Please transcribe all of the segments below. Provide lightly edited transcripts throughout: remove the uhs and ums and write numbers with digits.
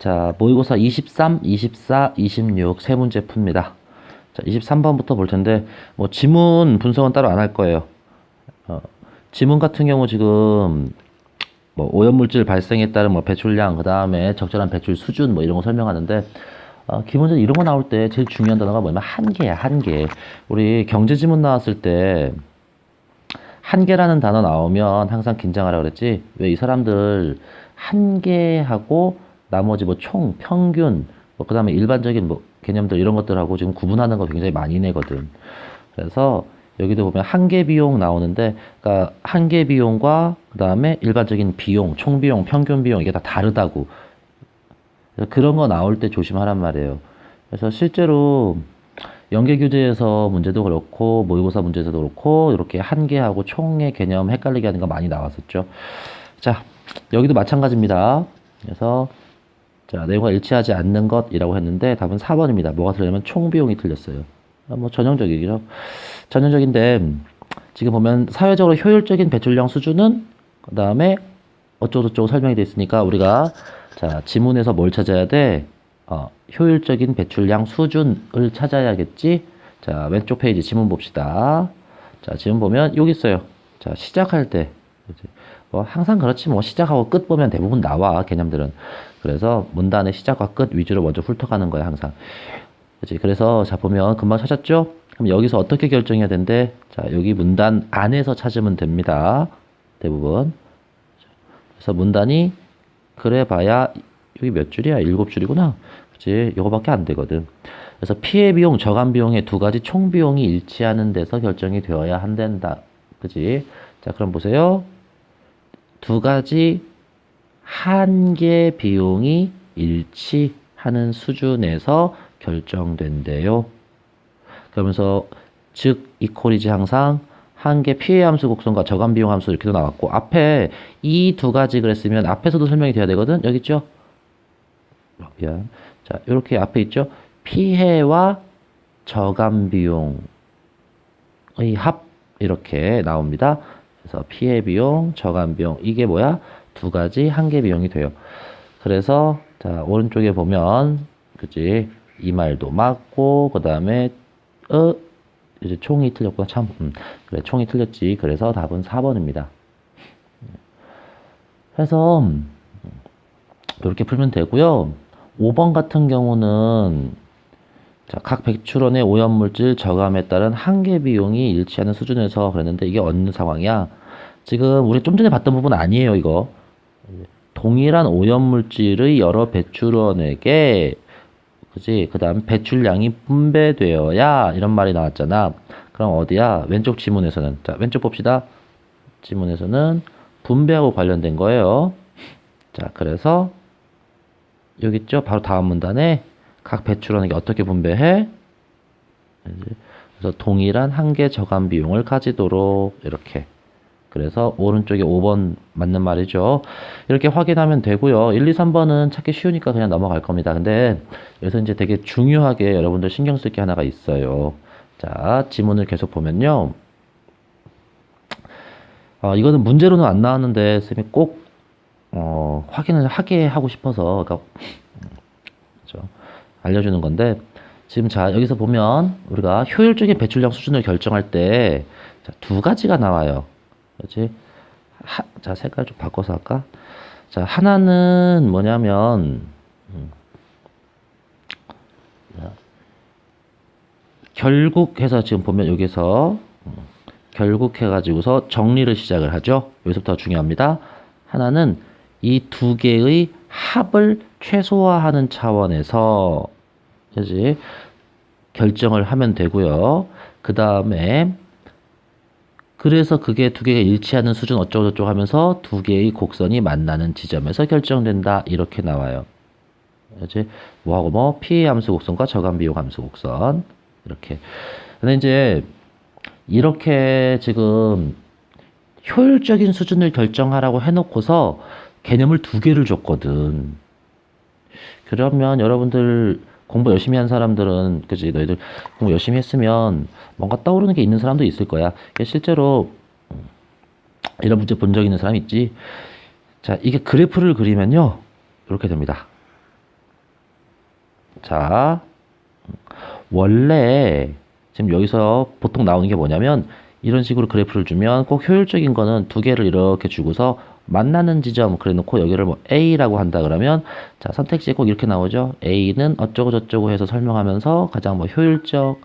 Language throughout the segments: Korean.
자, 모의고사 23, 24, 26 세 문제 풉니다. 자, 23번부터 볼 텐데, 뭐, 지문 분석은 따로 안 할 거예요. 지문 같은 경우 지금, 뭐, 오염물질 발생에 따른 뭐, 배출량, 그 다음에 적절한 배출 수준, 뭐, 이런 거 설명하는데, 기본적으로 이런 거 나올 때 제일 중요한 단어가 뭐냐면, 한계야, 한계. 우리 경제지문 나왔을 때, 한계라는 단어 나오면 항상 긴장하라 그랬지. 왜 이 사람들 한계하고 나머지 뭐 총, 평균, 뭐 그다음에 일반적인 뭐 개념들 이런 것들하고 지금 구분하는 거 굉장히 많이 내거든. 그래서 여기도 보면 한계 비용 나오는데, 그러니까 한계 비용과 그다음에 일반적인 비용, 총 비용, 평균 비용 이게 다 다르다고. 그래서 그런 거 나올 때 조심하란 말이에요. 그래서 실제로 연계교재에서 문제도 그렇고 모의고사 문제에서도 그렇고 이렇게 한계하고 총의 개념 헷갈리게 하는 거 많이 나왔었죠. 자, 여기도 마찬가지입니다. 그래서 자, 내용과 일치하지 않는 것이라고 했는데 답은 4번입니다. 뭐가 틀렸냐면 총 비용이 틀렸어요. 뭐 전형적이죠. 전형적인데 지금 보면 사회적으로 효율적인 배출량 수준은 그 다음에 어쩌고저쩌고 설명이 돼 있으니까 우리가 자, 지문에서 뭘 찾아야 돼? 효율적인 배출량 수준을 찾아야겠지? 자, 왼쪽 페이지 지문 봅시다. 자, 지문 보면 여기 있어요. 자, 시작할 때. 뭐 항상 그렇지 뭐 시작하고 끝 보면 대부분 나와 개념들은. 그래서 문단의 시작과 끝 위주로 먼저 훑어가는 거야 항상. 그렇지? 그래서 자 보면 금방 찾았죠? 그럼 여기서 어떻게 결정해야 된대? 자, 여기 문단 안에서 찾으면 됩니다. 대부분. 그래서 문단이 그래봐야 여기 몇 줄이야? 7줄이구나. 그치? 이거밖에 안 되거든. 그래서 피해 비용, 저감 비용의 두 가지 총 비용이 일치하는 데서 결정이 되어야 한다. 그치? 자, 그럼 보세요. 두 가지 한계 비용이 일치하는 수준에서 결정된대요. 그러면서 즉 이퀄이지 항상 한계 피해 함수 곡선과 저감 비용 함수 이렇게도 나왔고 앞에 이 두 가지 그랬으면 앞에서도 설명이 돼야 되거든. 여기 있죠? 미안. 자, 이렇게 앞에 있죠? 피해와 저감 비용의 합 이렇게 나옵니다. 그래서 피해 비용, 저감 비용 이게 뭐야? 두 가지 한계 비용이 돼요. 그래서 자, 오른쪽에 보면 그지? 이 말도 맞고 그다음에 이제 총이 틀렸구나. 참. 그래, 총이 틀렸지. 그래서 답은 4번입니다. 해서 이렇게 풀면 되고요. 5번 같은 경우는 자, 각 배출원의 오염물질 저감에 따른 한계 비용이 일치하는 수준에서 그랬는데 이게 어느 상황이야? 지금 우리 좀 전에 봤던 부분 아니에요, 이거. 동일한 오염물질의 여러 배출원에게 그지? 그 다음 배출량이 분배되어야 이런 말이 나왔잖아. 그럼 어디야? 왼쪽 지문에서는 자, 왼쪽 봅시다. 지문에서는 분배하고 관련된 거예요. 자, 그래서 여기 있죠? 바로 다음 문단에 각 배출원에게 어떻게 분배해? 그래서 동일한 한계 저감 비용을 가지도록 이렇게. 그래서 오른쪽에 5번 맞는 말이죠. 이렇게 확인하면 되고요. 1, 2, 3번은 찾기 쉬우니까 그냥 넘어갈 겁니다. 근데 여기서 이제 되게 중요하게 여러분들 신경 쓸 게 하나가 있어요. 자, 지문을 계속 보면요. 이거는 문제로는 안 나왔는데 쌤이 꼭 확인을 하게 하고 싶어서 그러니까, 그렇죠? 알려주는 건데 지금 자 여기서 보면 우리가 효율적인 배출량 수준을 결정할 때 두 가지가 나와요. 그렇지? 자, 색깔 좀 바꿔서 할까? 자, 하나는 뭐냐면, 결국 해서 지금 보면 여기서, 결국 해가지고서 정리를 시작을 하죠. 여기서부터 중요합니다. 하나는 이 두 개의 합을 최소화하는 차원에서, 그지? 결정을 하면 되고요. 그 다음에, 그래서 그게 두 개가 일치하는 수준 어쩌고저쩌고 하면서 두 개의 곡선이 만나는 지점에서 결정된다. 이렇게 나와요. 그렇지? 뭐하고 뭐? 피해 함수 곡선과 저감 비용 함수 곡선. 이렇게. 근데 이제 이렇게 지금 효율적인 수준을 결정하라고 해놓고서 개념을 두 개를 줬거든. 그러면 여러분들 공부 열심히 한 사람들은 그지 너희들 공부 열심히 했으면 뭔가 떠오르는 게 있는 사람도 있을 거야. 실제로 이런 문제 본 적 있는 사람 있지. 자, 이게 그래프를 그리면요 이렇게 됩니다. 자, 원래 지금 여기서 보통 나오는 게 뭐냐면 이런 식으로 그래프를 주면 꼭 효율적인 거는 두 개를 이렇게 주고서 만나는 지점 그래 놓고 여기를 뭐 A라고 한다 그러면 자, 선택지에 꼭 이렇게 나오죠. A는 어쩌고 저쩌고 해서 설명하면서 가장 뭐 효율적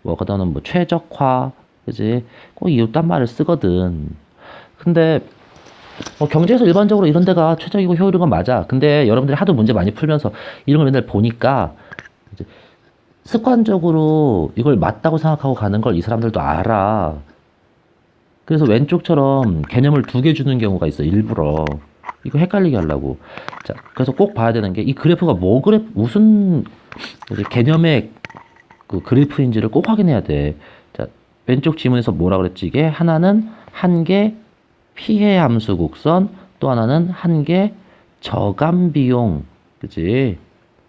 뭐 그다음은 뭐 최적화 그지? 꼭 이딴 말을 쓰거든. 근데 경제에서 일반적으로 이런 데가 최적이고 효율인 건 맞아. 근데 여러분들이 하도 문제 많이 풀면서 이런 걸 맨날 보니까 이제 습관적으로 이걸 맞다고 생각하고 가는 걸 이 사람들도 알아. 그래서 왼쪽처럼 개념을 두 개 주는 경우가 있어, 일부러. 이거 헷갈리게 하려고. 자, 그래서 꼭 봐야 되는 게 이 그래프가 뭐 무슨 이제 개념의 그 그래프인지를 꼭 확인해야 돼. 자, 왼쪽 지문에서 뭐라 그랬지? 이게 하나는 한계 피해 함수 곡선, 또 하나는 한계 저감 비용, 그지?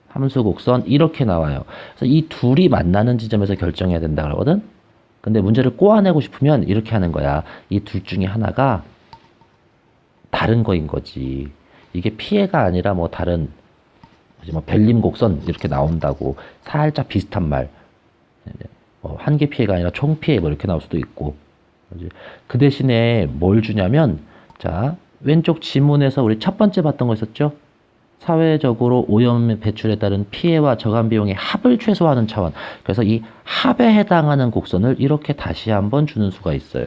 함수 곡선 이렇게 나와요. 그래서 이 둘이 만나는 지점에서 결정해야 된다 그러거든. 근데 문제를 꼬아내고 싶으면 이렇게 하는 거야. 이 둘 중에 하나가 다른 거인 거지. 이게 피해가 아니라 뭐 다른 뭐 별림 곡선 이렇게 나온다고 살짝 비슷한 말. 한계 피해가 아니라 총 피해 뭐 이렇게 나올 수도 있고. 그 대신에 뭘 주냐면 자 왼쪽 지문에서 우리 첫 번째 봤던 거 있었죠? 사회적으로 오염 배출에 따른 피해와 저감 비용의 합을 최소화하는 차원. 그래서 이 합에 해당하는 곡선을 이렇게 다시 한번 주는 수가 있어요.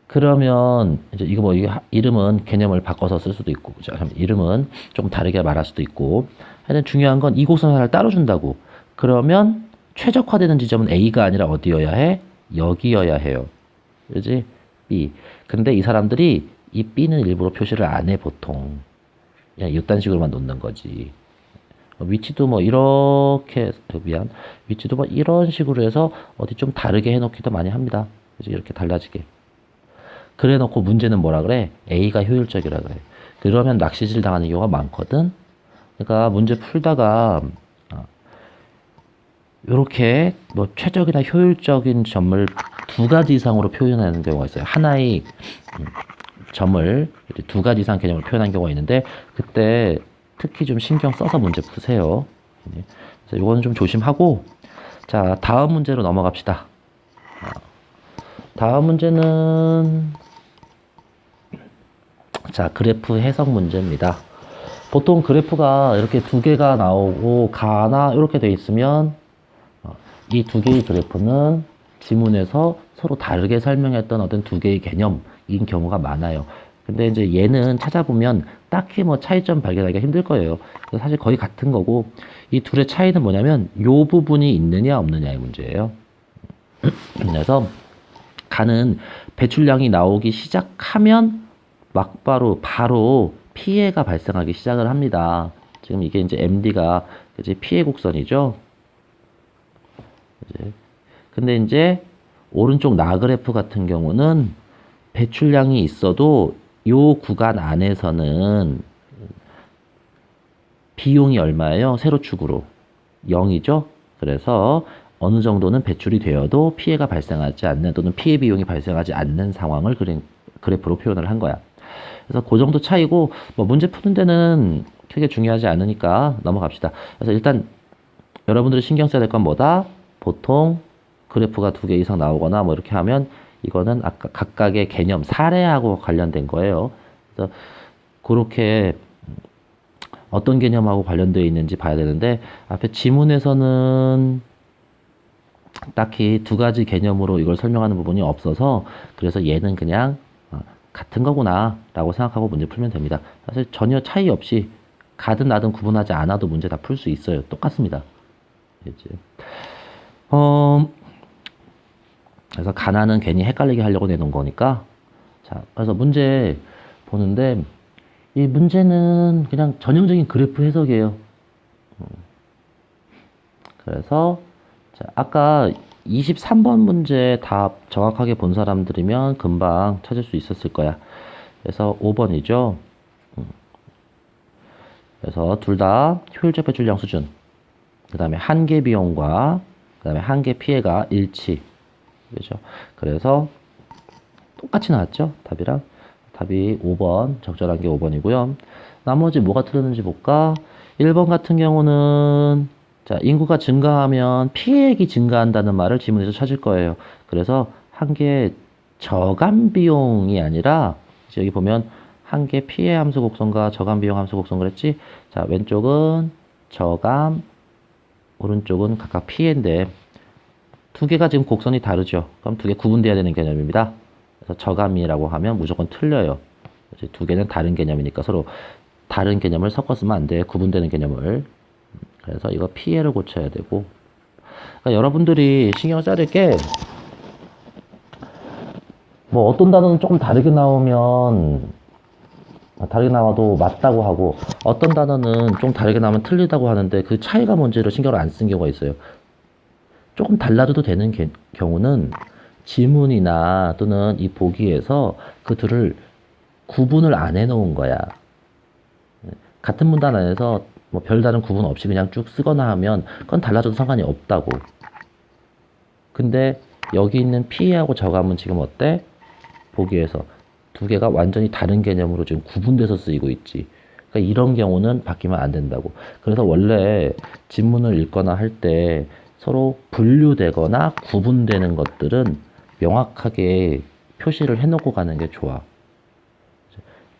그러면 이제 이거 뭐 이름은 개념을 바꿔서 쓸 수도 있고, 자, 이름은 조금 다르게 말할 수도 있고. 하여튼 중요한 건 이 곡선 하나를 따로 준다고. 그러면 최적화되는 지점은 A가 아니라 어디여야 해? 여기여야 해요. 그지? B. 근데 이 사람들이 이 B는 일부러 표시를 안 해, 보통. 그냥 이딴 식으로만 놓는 거지. 위치도 뭐 이렇게, 미안. 위치도 뭐 이런 식으로 해서 어디 좀 다르게 해놓기도 많이 합니다. 그지? 이렇게 달라지게. 그래 놓고 문제는 뭐라 그래? A가 효율적이라 그래. 그러면 낚시질 당하는 경우가 많거든. 그러니까 문제 풀다가 이렇게 뭐 최적이나 효율적인 점을 두 가지 이상으로 표현하는 경우가 있어요. 하나의 점을 두 가지 이상 개념을 표현한 경우가 있는데 그때 특히 좀 신경 써서 문제 푸세요. 그래서 이거는 좀 조심하고 자 다음 문제로 넘어갑시다. 다음 문제는 자 그래프 해석 문제입니다. 보통 그래프가 이렇게 두 개가 나오고 가나 이렇게 돼 있으면 이 두 개의 그래프는 지문에서 서로 다르게 설명했던 어떤 두 개의 개념인 경우가 많아요. 근데 이제 얘는 찾아보면 딱히 뭐 차이점 발견하기가 힘들 거예요. 사실 거의 같은 거고 이 둘의 차이는 뭐냐면 요 부분이 있느냐 없느냐의 문제예요. 그래서 가는 배출량이 나오기 시작하면 막바로 바로 피해가 발생하기 시작을 합니다. 지금 이게 이제 MD가 이제 피해 곡선이죠. 근데 이제 오른쪽 나그래프 같은 경우는 배출량이 있어도 요 구간 안에서는 비용이 얼마예요? 세로축으로 0이죠. 그래서 어느 정도는 배출이 되어도 피해가 발생하지 않는 또는 피해 비용이 발생하지 않는 상황을 그래프로 표현을 한 거야. 그래서 그 정도 차이고 뭐 문제 푸는 데는 크게 중요하지 않으니까 넘어갑시다. 그래서 일단 여러분들이 신경 써야 될 건 뭐다? 보통 그래프가 두 개 이상 나오거나 뭐 이렇게 하면 이거는 아까 각각의 개념 사례하고 관련된 거예요. 그래서 그렇게 어떤 개념하고 관련되어 있는지 봐야 되는데 앞에 지문에서는 딱히 두 가지 개념으로 이걸 설명하는 부분이 없어서 그래서 얘는 그냥 같은 거구나 라고 생각하고 문제 풀면 됩니다. 사실 전혀 차이 없이 가든 나든 구분하지 않아도 문제 다 풀 수 있어요. 똑같습니다. 그치? 그래서 가나는 괜히 헷갈리게 하려고 내놓은 거니까 자 그래서 문제 보는데 이 문제는 그냥 전형적인 그래프 해석이에요. 그래서 자, 아까 23번 문제 답 정확하게 본 사람들이면 금방 찾을 수 있었을 거야. 그래서 5번이죠. 그래서 둘 다 효율적 배출량 수준, 그 다음에 한계 비용과 그 다음에 한계 피해가 일치. 그죠? 그래서 똑같이 나왔죠? 답이랑. 답이 5번, 적절한 게 5번이고요. 나머지 뭐가 틀렸는지 볼까? 1번 같은 경우는 자, 인구가 증가하면 피해액이 증가한다는 말을 지문에서 찾을 거예요. 그래서 한 개 저감 비용이 아니라 이제 여기 보면 한 개 피해 함수 곡선과 저감 비용 함수 곡선 그랬지? 자, 왼쪽은 저감, 오른쪽은 각각 피해인데 두 개가 지금 곡선이 다르죠. 그럼 두 개 구분돼야 되는 개념입니다. 그래서 저감이라고 하면 무조건 틀려요. 이제 두 개는 다른 개념이니까 서로 다른 개념을 섞어 쓰면 안 돼. 구분되는 개념을. 그래서 이거 피해를 고쳐야 되고. 그러니까 여러분들이 신경 써야 될 게, 뭐 어떤 단어는 조금 다르게 나오면, 다르게 나와도 맞다고 하고, 어떤 단어는 좀 다르게 나오면 틀리다고 하는데 그 차이가 뭔지를 신경을 안 쓴 경우가 있어요. 조금 달라져도 되는 경우는 지문이나 또는 이 보기에서 그 둘을 구분을 안 해놓은 거야. 같은 문단 안에서 뭐 별다른 구분 없이 그냥 쭉 쓰거나 하면 그건 달라져도 상관이 없다고. 근데 여기 있는 피하고 저감은 지금 어때? 보기에서 두 개가 완전히 다른 개념으로 지금 구분돼서 쓰이고 있지. 그러니까 이런 경우는 바뀌면 안 된다고. 그래서 원래 지문을 읽거나 할 때 서로 분류되거나 구분되는 것들은 명확하게 표시를 해놓고 가는 게 좋아.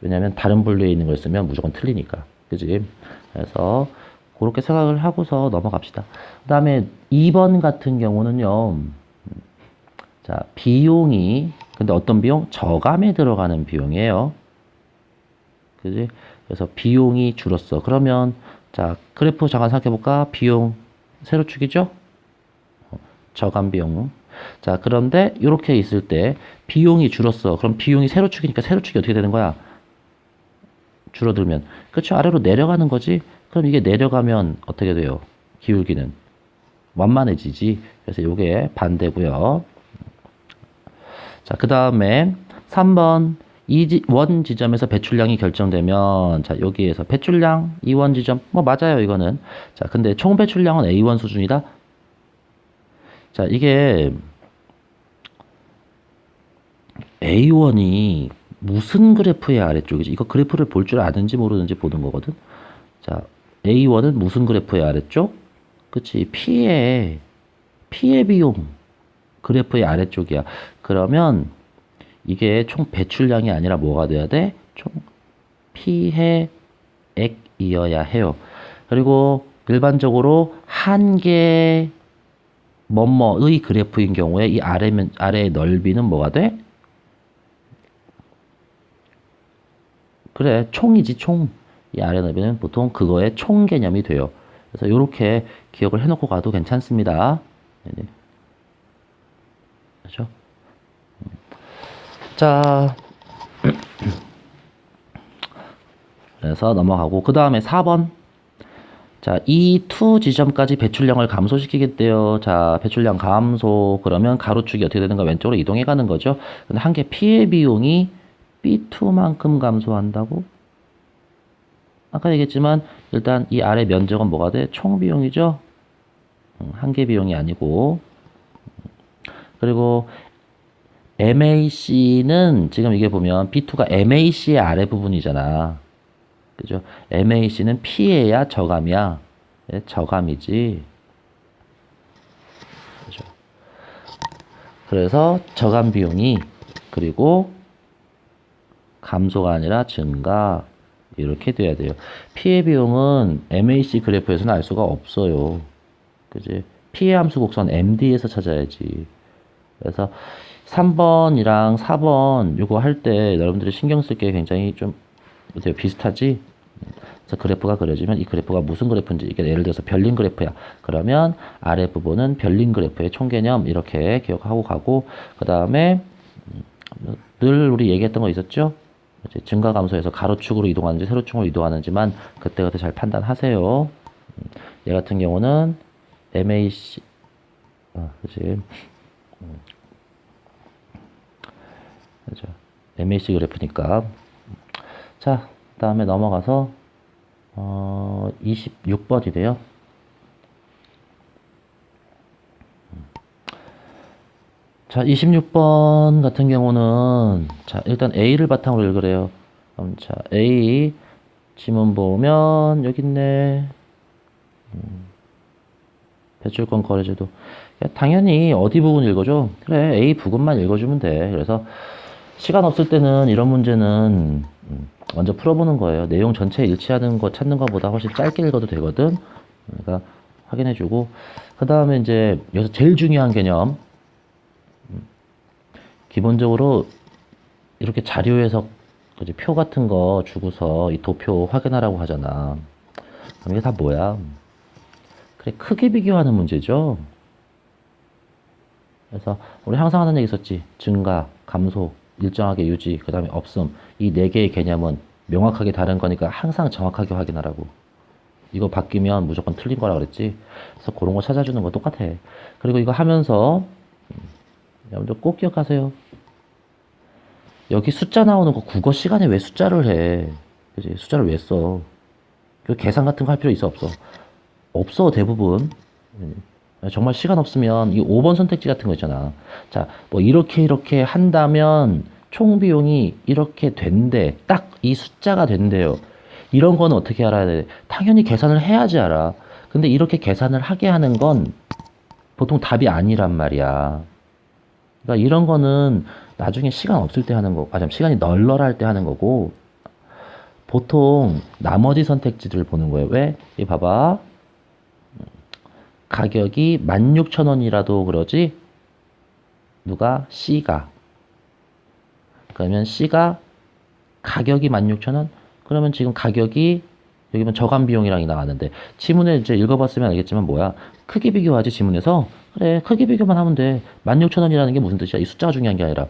왜냐면 다른 분류에 있는 걸 쓰면 무조건 틀리니까. 그지? 그래서 그렇게 생각을 하고서 넘어갑시다. 그 다음에 2번 같은 경우는요. 자, 비용이, 근데 어떤 비용? 저감에 들어가는 비용이에요. 그지? 그래서 비용이 줄었어. 그러면, 자, 그래프 잠깐 생각해볼까? 비용, 세로축이죠? 저감 비용. 자, 그런데 이렇게 있을 때 비용이 줄었어. 그럼 비용이 세로축이니까 세로축이 어떻게 되는 거야? 줄어들면. 그쵸? 아래로 내려가는 거지? 그럼 이게 내려가면 어떻게 돼요? 기울기는 완만해지지. 그래서 이게 반대고요. 자, 그 다음에 3번 원 지점에서 배출량이 결정되면 자, 여기에서 배출량 2원 지점 뭐 맞아요, 이거는. 자, 근데 총 배출량은 A1 수준이다. 자, 이게 A1이 무슨 그래프의 아래쪽이지? 이거 그래프를 볼 줄 아는지 모르는지 보는 거거든. 자, A1은 무슨 그래프의 아래쪽? 그치, 피해 비용 그래프의 아래쪽이야. 그러면 이게 총 배출량이 아니라 뭐가 돼야 돼? 총 피해액이어야 해요. 그리고 일반적으로 한 개 뭐뭐의 그래프인 경우에 이 아래의 넓이는 뭐가 돼? 그래, 총이지, 총. 이 아래 넓이는 보통 그거의 총 개념이 돼요. 그래서 이렇게 기억을 해놓고 가도 괜찮습니다. 네네. 그렇죠? 자, 그래서 넘어가고 그 다음에 4번. 자, 이 투 지점까지 배출량을 감소시키겠대요. 자, 배출량 감소. 그러면 가로축이 어떻게 되는가? 왼쪽으로 이동해 가는 거죠. 근데 한 개 피해 비용이 B2만큼 감소한다고? 아까 얘기했지만 일단 이 아래 면적은 뭐가 돼? 총 비용이죠? 한 개 비용이 아니고. 그리고 MAC는 지금 이게 보면 B2가 MAC의 아래 부분이잖아. 그죠? MAC는 피해야 저감이야. 네, 저감이지. 그죠? 그래서 저감 비용이 그리고 감소가 아니라 증가 이렇게 돼야 돼요. 피해 비용은 MAC 그래프에서는 알 수가 없어요. 그지? 피해 함수 곡선 MD에서 찾아야지. 그래서 3번이랑 4번 이거 할 때 여러분들이 신경 쓸 게 굉장히 좀 비슷하지? 그래서 그래프가 그려지면 이 그래프가 무슨 그래프인지 이게 예를 들어서 별린 그래프야. 그러면 아래 부분은 별린 그래프의 총개념 이렇게 기억하고 가고 그 다음에 늘 우리 얘기했던 거 있었죠? 이제 증가 감소해서 가로축으로 이동하는지 세로축으로 이동하는지만 그때그때 잘 판단하세요. 얘 같은 경우는 MAC 그치? 그죠? MAC 그래프니까. 자, 다음에 넘어가서 자, 26번 같은 경우는, 자, 일단 A를 바탕으로 읽으래요. 그럼, 자, A, 지문 보면, 여기 있네. 배출권 거래제도. 야, 당연히 어디 부분 읽어줘? 그래, A 부분만 읽어주면 돼. 그래서, 시간 없을 때는 이런 문제는, 먼저 풀어보는 거예요. 내용 전체 일치하는 거 찾는 것보다 훨씬 짧게 읽어도 되거든. 그러니까, 확인해주고. 그 다음에 이제, 여기서 제일 중요한 개념. 기본적으로 이렇게 자료에서 그지, 표 같은 거 주고서 이 도표 확인하라고 하잖아. 그럼 이게 다 뭐야? 그래, 크기 비교하는 문제죠. 그래서 우리 항상 하는 얘기 있었지. 증가, 감소, 일정하게 유지, 그 다음에 없음. 이 네 개의 개념은 명확하게 다른 거니까 항상 정확하게 확인하라고. 이거 바뀌면 무조건 틀린 거라 그랬지. 그래서 그런 거 찾아주는 거 똑같아. 그리고 이거 하면서 여러분들 꼭 기억하세요. 여기 숫자 나오는 거 국어 시간에 왜 숫자를 해? 그지? 숫자를 왜 써? 그 계산 같은 거 할 필요 있어 없어? 없어 대부분. 정말 시간 없으면 이 5번 선택지 같은 거 있잖아. 자, 뭐 이렇게 한다면 총 비용이 이렇게 된대. 딱 이 숫자가 된대요. 이런 건 어떻게 알아야 돼? 당연히 계산을 해야지 알아. 근데 이렇게 계산을 하게 하는 건 보통 답이 아니란 말이야. 그러니까 이런 거는 나중에 시간 없을 때 하는 거, 시간이 널널할 때 하는 거고, 보통 나머지 선택지들을 보는 거예요. 왜? 이 봐봐. 가격이 16,000원이라도 그러지? 누가? C가. 그러면 C가 가격이 16,000원? 그러면 지금 가격이 여기 보면 저감 비용이랑 나왔는데 지문에 이제 읽어봤으면 알겠지만 뭐야? 크기 비교하지 지문에서? 그래, 크기 비교만 하면 돼. 16,000원이라는 게 무슨 뜻이야? 이 숫자가 중요한 게 아니라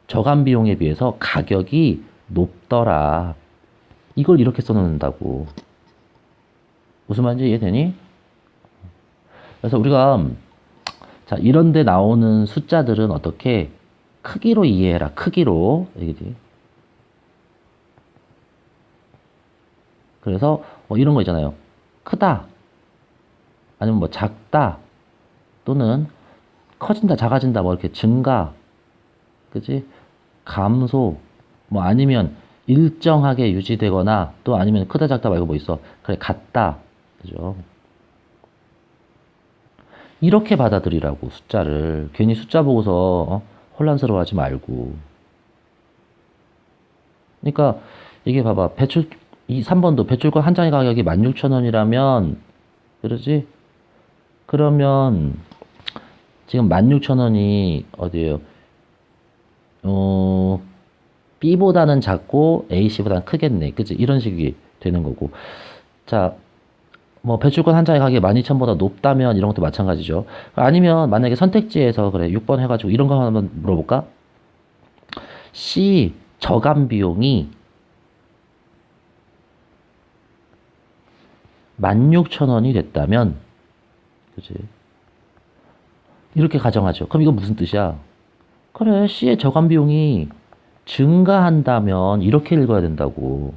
저감 비용에 비해서 가격이 높더라. 이걸 이렇게 써놓는다고. 무슨 말인지 이해되니? 그래서 우리가 자, 이런데 나오는 숫자들은 어떻게 크기로 이해해라. 크기로. 이게 그래서 뭐 이런 거 있잖아요. 크다. 아니면 뭐 작다. 또는 커진다, 작아진다, 뭐 이렇게 증가. 그지? 감소. 뭐 아니면 일정하게 유지되거나 또 아니면 크다, 작다 말고 뭐 있어. 그래, 같다. 그죠? 이렇게 받아들이라고 숫자를. 괜히 숫자 보고서 혼란스러워하지 말고. 그러니까 이게 봐봐. 이 3번도 배출권 한 장의 가격이 16,000원이라면 그러지? 그러면 지금 16,000원이 어디에요? B보다는 작고 A씨보다는 크겠네. 그치? 이런 식이 되는 거고. 자, 뭐 배출권 한 장의 가격이 12,000원보다 높다면 이런 것도 마찬가지죠. 아니면 만약에 선택지에서 그래 6번 해가지고 이런 거 한번 물어볼까? C 저감 비용이 16,000원이 됐다면 그치? 이렇게 가정하죠. 그럼 이건 무슨 뜻이야? 그래, C의 저감 비용이 증가한다면 이렇게 읽어야 된다고.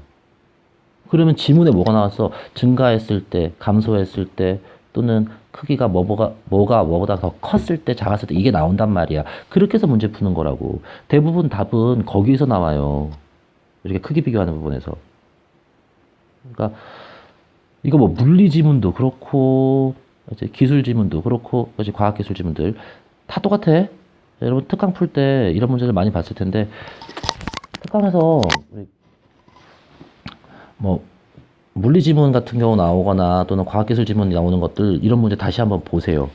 그러면 지문에 뭐가 나왔어? 증가했을 때, 감소했을 때, 또는 크기가 뭐보다 더 컸을 때, 작았을 때 이게 나온단 말이야. 그렇게 해서 문제 푸는 거라고. 대부분 답은 거기에서 나와요. 이렇게 크기 비교하는 부분에서. 그러니까 이거 뭐 물리 지문도 그렇고 이제 기술 지문도 그렇고 이제 과학 기술 지문들 다 똑같아. 여러분 특강 풀 때 이런 문제를 많이 봤을 텐데 특강에서 뭐 물리 지문 같은 경우 나오거나 또는 과학 기술 지문이 나오는 것들 이런 문제 다시 한번 보세요.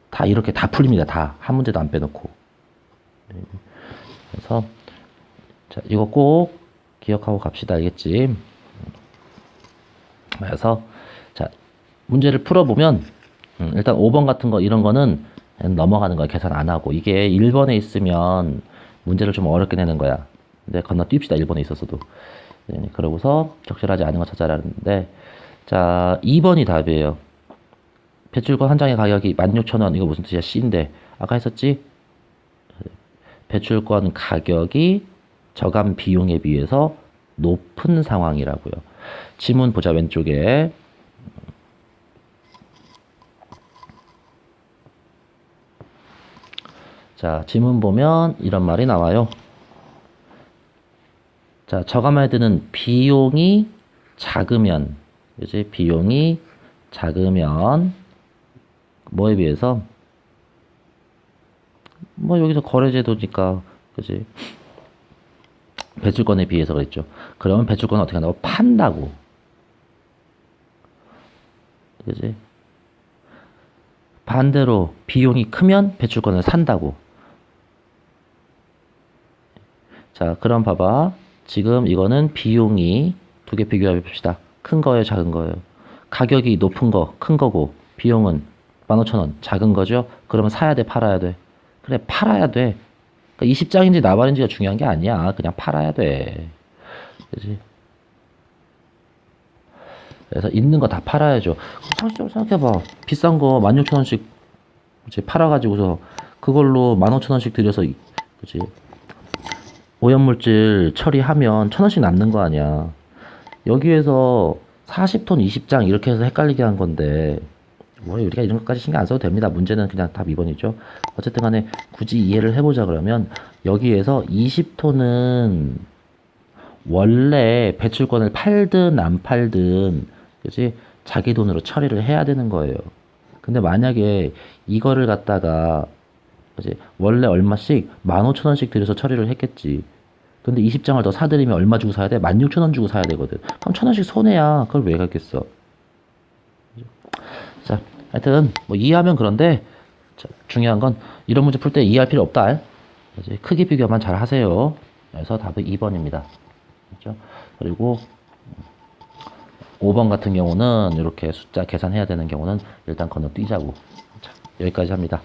다 이렇게 다 풀립니다. 다 한 문제도 안 빼놓고. 그래서 자 이거 꼭 기억하고 갑시다. 알겠지? 그래서 자 문제를 풀어보면 일단 5번 같은 거 이런 거는 넘어가는 거야. 계산 안 하고. 이게 1번에 있으면 문제를 좀 어렵게 내는 거야. 근데 건너뛰읍시다. 1번에 있었어도. 네, 그러고서 적절하지 않은 거 찾아라는데 자 2번이 답이에요. 배출권 한 장의 가격이 16,000원. 이거 무슨 뜻이야? C인데 아까 했었지? 배출권 가격이 저감 비용에 비해서 높은 상황이라고요. 지문 보자. 왼쪽에 자, 지문 보면 이런 말이 나와요. 자, 저감해야 되는 비용이 작으면, 그지? 비용이 작으면, 뭐에 비해서? 뭐, 여기서 거래제도니까, 그지? 배출권에 비해서 그랬죠. 그러면 배출권은 어떻게 한다고? 판다고. 그지? 반대로 비용이 크면 배출권을 산다고. 자, 그럼 봐봐. 지금 이거는 비용이 두 개 비교해 봅시다. 큰 거예요, 작은 거예요. 가격이 높은 거, 큰 거고, 비용은 15,000원, 작은 거죠? 그러면 사야 돼, 팔아야 돼? 그래, 팔아야 돼. 그러니까 20장인지 나발인지가 중요한 게 아니야. 그냥 팔아야 돼. 그지? 그래서 있는 거 다 팔아야죠. 상식적으로 생각해봐. 비싼 거 16,000원씩 팔아가지고서 그걸로 15,000원씩 들여서, 그지? 오염물질 처리하면 1,000원씩 남는 거 아니야. 여기에서 40톤 20장 이렇게 해서 헷갈리게 한 건데, 뭐 우리가 이런 것까지 신경 안 써도 됩니다. 문제는 그냥 답 2번이죠. 어쨌든 간에 굳이 이해를 해보자 그러면, 여기에서 20톤은 원래 배출권을 팔든 안 팔든, 그지? 자기 돈으로 처리를 해야 되는 거예요. 근데 만약에 이거를 갖다가, 그지? 원래 얼마씩 15,000원씩 들여서 처리를 했겠지. 근데 20장을 더 사들이면 얼마 주고 사야 돼? 16,000원 주고 사야 되거든. 그럼 1,000원씩 손해야. 그걸 왜 갖겠어? 자, 하여튼 뭐 이해하면 그런데, 자, 중요한 건 이런 문제 풀 때 이해할 필요 없다. 그지? 크기 비교만 잘 하세요. 그래서 답은 2번입니다. 그렇죠? 그리고 5번 같은 경우는 이렇게 숫자 계산해야 되는 경우는 일단 건너뛰자고. 자, 여기까지 합니다.